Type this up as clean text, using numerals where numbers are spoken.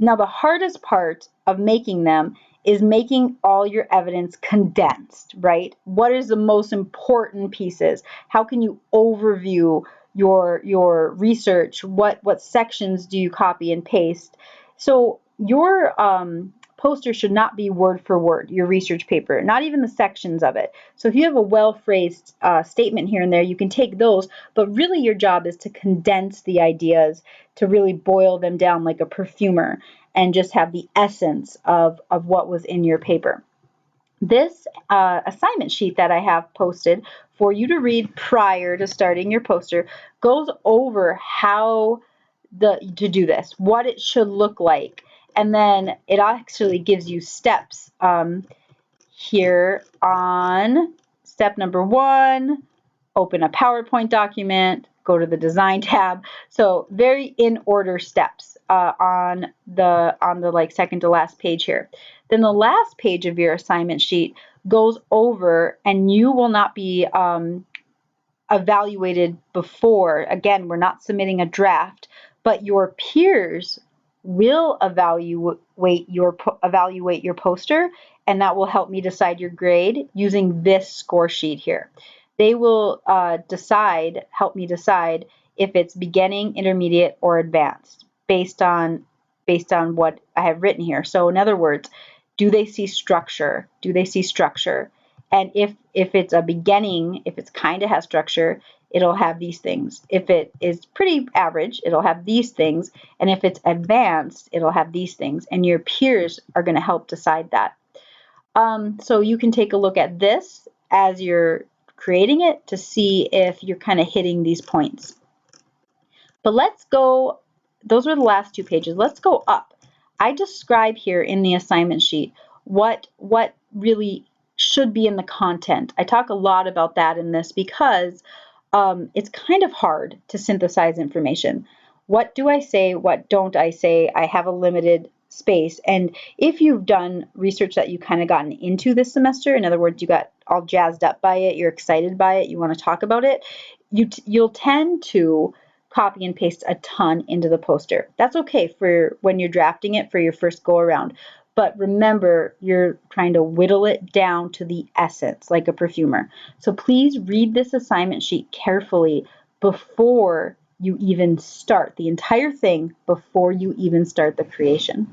Now, the hardest part of making them is making all your evidence condensed, right? What is the most important pieces? How can you overview your research? What sections do you copy and paste? So your poster should not be word for word, your research paper, not even the sections of it. So if you have a well-phrased statement here and there, you can take those, but really your job is to condense the ideas, to really boil them down like a perfumer and just have the essence of what was in your paper. This assignment sheet that I have posted for you to read prior to starting your poster goes over how to do this, what it should look like, and then it actually gives you steps here on step number 1. Open a PowerPoint document, go to the design tab. So very in order steps on the like second to last page here. Then the last page of your assignment sheet goes over, and you will not be evaluated before. Again, we're not submitting a draft, but your peers will evaluate your poster, and that will help me decide your grade using this score sheet here. They will help me decide if it's beginning, intermediate, or advanced based on what I have written here. So in other words, do they see structure? Do they see structure? And if it's a beginning, if it's kind of has structure, it'll have these things. If it is pretty average, it'll have these things. And if it's advanced, it'll have these things. And your peers are going to help decide that. So you can take a look at this as you're creating it to see if you're kind of hitting these points. But let's go, those were the last 2 pages. Let's go up. I describe here in the assignment sheet what really should be in the content. I talk a lot about that in this because it's kind of hard to synthesize information. What do I say? What don't I say? I have a limited space. And if you've done research that you kind of gotten into this semester, in other words, you got all jazzed up by it, you're excited by it, you want to talk about it, you'll tend to copy and paste a ton into the poster. That's okay for when you're drafting it for your first go around. But remember, you're trying to whittle it down to the essence, like a perfumer. So please read this assignment sheet carefully before you even start the entire thing, before you even start the creation.